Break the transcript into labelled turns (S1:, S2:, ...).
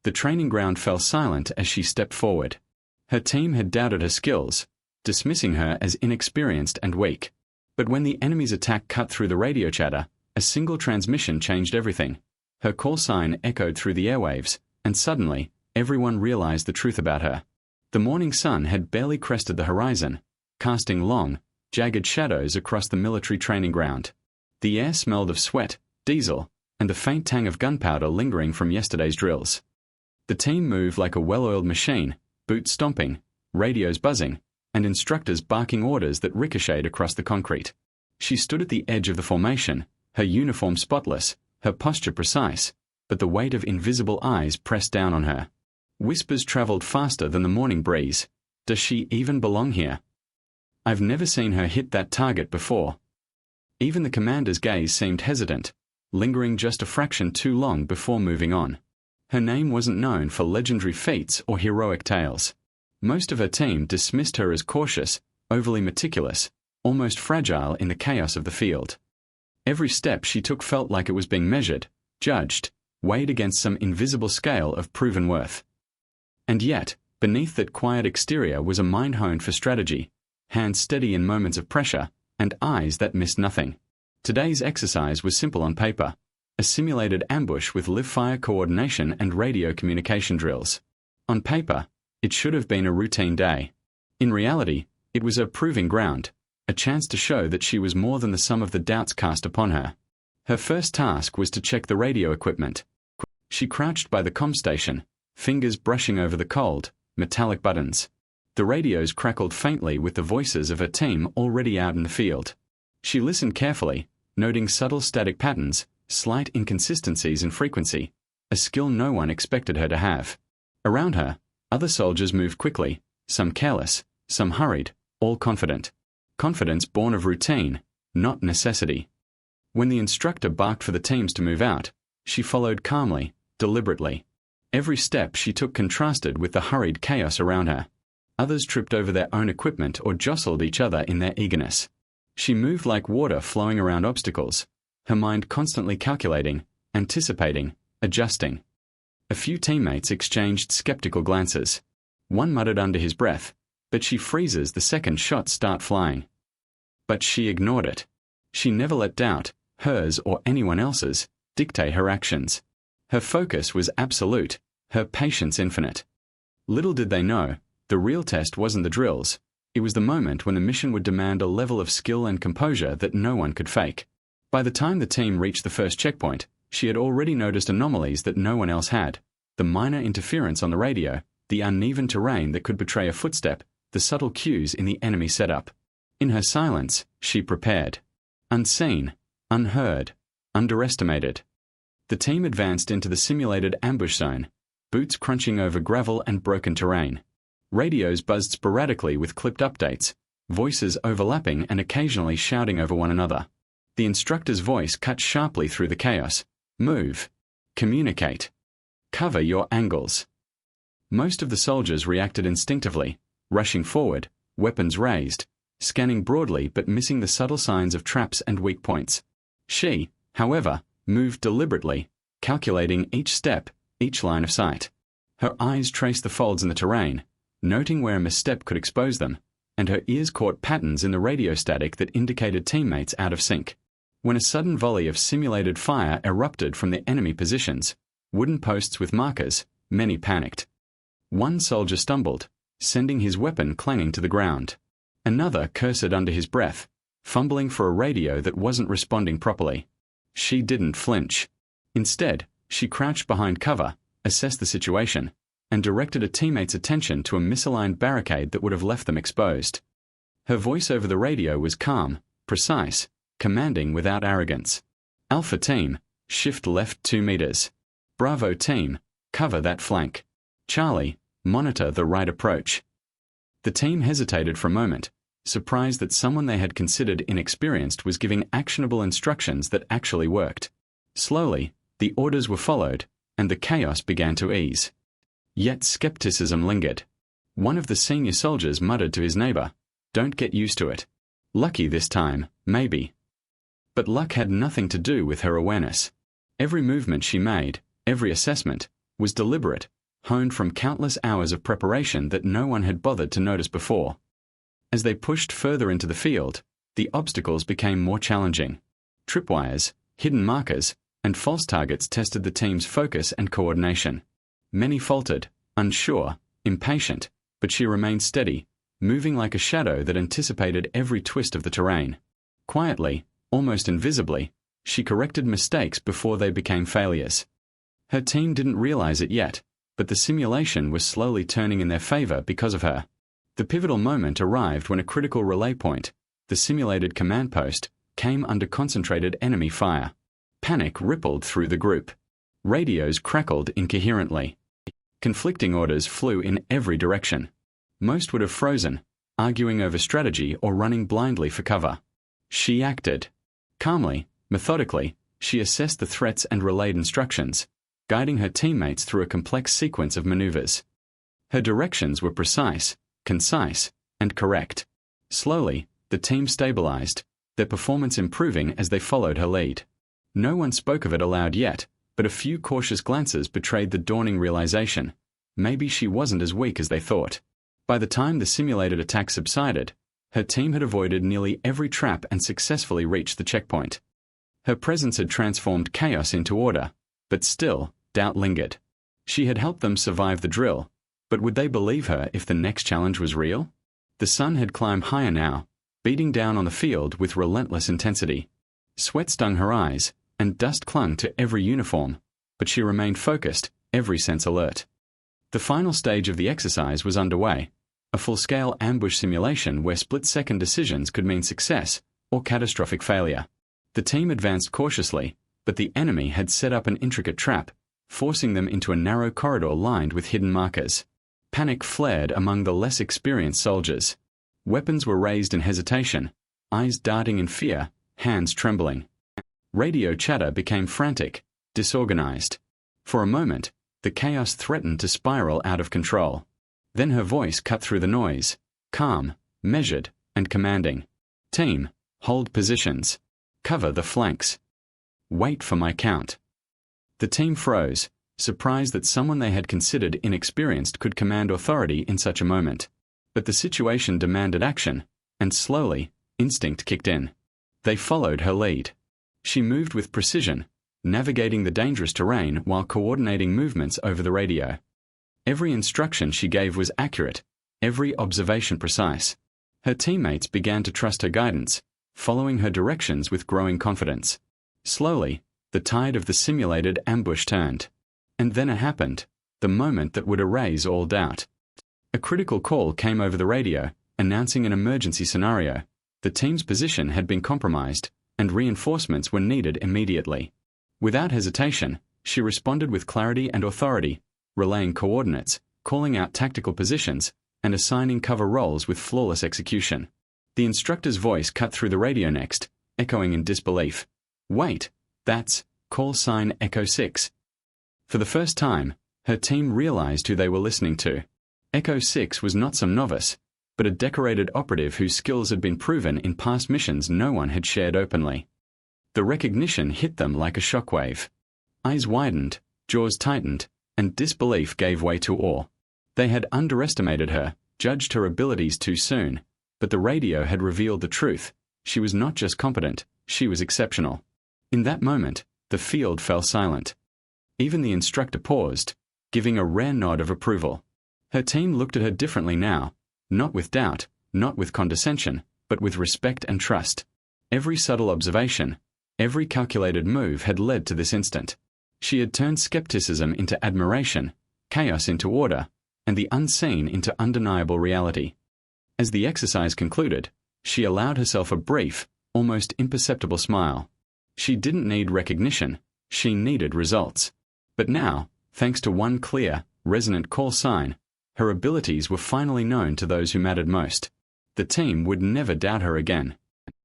S1: The training ground fell silent as she stepped forward. Her team had doubted her skills, dismissing her as inexperienced and weak. But when the enemy's attack cut through the radio chatter, a single transmission changed everything. Her call sign echoed through the airwaves, and suddenly, everyone realized the truth about her. The morning sun had barely crested the horizon, casting long, jagged shadows across the military training ground. The air smelled of sweat, diesel, and the faint tang of gunpowder lingering from yesterday's drills. The team moved like a well-oiled machine, boots stomping, radios buzzing, and instructors barking orders that ricocheted across the concrete. She stood at the edge of the formation, her uniform spotless, her posture precise, but the weight of invisible eyes pressed down on her. Whispers traveled faster than the morning breeze. Does she even belong here? I've never seen her hit that target before. Even the commander's gaze seemed hesitant, lingering just a fraction too long before moving on. Her name wasn't known for legendary feats or heroic tales. Most of her team dismissed her as cautious, overly meticulous, almost fragile in the chaos of the field. Every step she took felt like it was being measured, judged, weighed against some invisible scale of proven worth. And yet, beneath that quiet exterior was a mind honed for strategy, hands steady in moments of pressure, and eyes that missed nothing. Today's exercise was simple on paper, a simulated ambush with live-fire coordination and radio communication drills. On paper, it should have been a routine day. In reality, it was a proving ground, a chance to show that she was more than the sum of the doubts cast upon her. Her first task was to check the radio equipment. She crouched by the comm station, fingers brushing over the cold, metallic buttons. The radios crackled faintly with the voices of her team already out in the field. She listened carefully, noting subtle static patterns, slight inconsistencies in frequency, a skill no one expected her to have. Around her, other soldiers moved quickly, some careless, some hurried, all confident. Confidence born of routine, not necessity. When the instructor barked for the teams to move out, she followed calmly, deliberately. Every step she took contrasted with the hurried chaos around her. Others tripped over their own equipment or jostled each other in their eagerness. She moved like water flowing around obstacles, her mind constantly calculating, anticipating, adjusting. A few teammates exchanged skeptical glances. One muttered under his breath, "But she freezes the second shots start flying." But she ignored it. She never let doubt, hers or anyone else's, dictate her actions. Her focus was absolute, her patience infinite. Little did they know, the real test wasn't the drills. It was the moment when the mission would demand a level of skill and composure that no one could fake. By the time the team reached the first checkpoint, she had already noticed anomalies that no one else had. The minor interference on the radio, the uneven terrain that could betray a footstep, the subtle cues in the enemy setup. In her silence, she prepared. Unseen, unheard, underestimated. The team advanced into the simulated ambush zone, boots crunching over gravel and broken terrain. Radios buzzed sporadically with clipped updates, voices overlapping and occasionally shouting over one another. The instructor's voice cut sharply through the chaos. Move. Communicate. Cover your angles. Most of the soldiers reacted instinctively, rushing forward, weapons raised, scanning broadly but missing the subtle signs of traps and weak points. She, however, moved deliberately, calculating each step, each line of sight. Her eyes traced the folds in the terrain, noting where a misstep could expose them, and her ears caught patterns in the radio static that indicated teammates out of sync. When a sudden volley of simulated fire erupted from the enemy positions, wooden posts with markers, many panicked. One soldier stumbled, sending his weapon clanging to the ground. Another cursed under his breath, fumbling for a radio that wasn't responding properly. She didn't flinch. Instead, she crouched behind cover, assessed the situation, and directed a teammate's attention to a misaligned barricade that would have left them exposed. Her voice over the radio was calm, precise, commanding without arrogance. Alpha team, shift left 2 meters. Bravo team, cover that flank. Charlie, monitor the right approach. The team hesitated for a moment, surprised that someone they had considered inexperienced was giving actionable instructions that actually worked. Slowly, the orders were followed, and the chaos began to ease. Yet skepticism lingered. One of the senior soldiers muttered to his neighbor, "Don't get used to it. Lucky this time, maybe." But luck had nothing to do with her awareness. Every movement she made, every assessment, was deliberate, honed from countless hours of preparation that no one had bothered to notice before. As they pushed further into the field, the obstacles became more challenging. Tripwires, hidden markers, and false targets tested the team's focus and coordination. Many faltered, unsure, impatient, but she remained steady, moving like a shadow that anticipated every twist of the terrain. Quietly, almost invisibly, she corrected mistakes before they became failures. Her team didn't realize it yet, but the simulation was slowly turning in their favor because of her. The pivotal moment arrived when a critical relay point, the simulated command post, came under concentrated enemy fire. Panic rippled through the group. Radios crackled incoherently. Conflicting orders flew in every direction. Most would have frozen, arguing over strategy or running blindly for cover. She acted. Calmly, methodically, she assessed the threats and relayed instructions, guiding her teammates through a complex sequence of maneuvers. Her directions were precise, concise, and correct. Slowly, the team stabilized, their performance improving as they followed her lead. No one spoke of it aloud yet, but a few cautious glances betrayed the dawning realization. Maybe she wasn't as weak as they thought. By the time the simulated attack subsided, her team had avoided nearly every trap and successfully reached the checkpoint. Her presence had transformed chaos into order, but still, doubt lingered. She had helped them survive the drill, but would they believe her if the next challenge was real? The sun had climbed higher now, beating down on the field with relentless intensity. Sweat stung her eyes, and dust clung to every uniform, but she remained focused, every sense alert. The final stage of the exercise was underway, a full-scale ambush simulation where split-second decisions could mean success or catastrophic failure. The team advanced cautiously, but the enemy had set up an intricate trap, forcing them into a narrow corridor lined with hidden markers. Panic flared among the less experienced soldiers. Weapons were raised in hesitation, eyes darting in fear, hands trembling. Radio chatter became frantic, disorganized. For a moment, the chaos threatened to spiral out of control. Then her voice cut through the noise, calm, measured, and commanding. Team, hold positions. Cover the flanks. Wait for my count. The team froze, surprised that someone they had considered inexperienced could command authority in such a moment. But the situation demanded action, and slowly, instinct kicked in. They followed her lead. She moved with precision, navigating the dangerous terrain while coordinating movements over the radio. Every instruction she gave was accurate, every observation precise. Her teammates began to trust her guidance, following her directions with growing confidence. Slowly, the tide of the simulated ambush turned. And then it happened, the moment that would erase all doubt. A critical call came over the radio, announcing an emergency scenario. The team's position had been compromised, and reinforcements were needed immediately. Without hesitation, she responded with clarity and authority, relaying coordinates, calling out tactical positions, and assigning cover roles with flawless execution. The instructor's voice cut through the radio next, echoing in disbelief. Wait, that's call sign Echo 6. For the first time, her team realized who they were listening to. Echo 6 was not some novice, but a decorated operative whose skills had been proven in past missions no one had shared openly. The recognition hit them like a shockwave. Eyes widened, jaws tightened, and disbelief gave way to awe. They had underestimated her, judged her abilities too soon, but the radio had revealed the truth. She was not just competent, she was exceptional. In that moment, the field fell silent. Even the instructor paused, giving a rare nod of approval. Her team looked at her differently now, not with doubt, not with condescension, but with respect and trust. Every subtle observation, every calculated move had led to this instant. She had turned skepticism into admiration, chaos into order, and the unseen into undeniable reality. As the exercise concluded, she allowed herself a brief, almost imperceptible smile. She didn't need recognition, she needed results. But now, thanks to one clear, resonant call sign, her abilities were finally known to those who mattered most. The team would never doubt her again.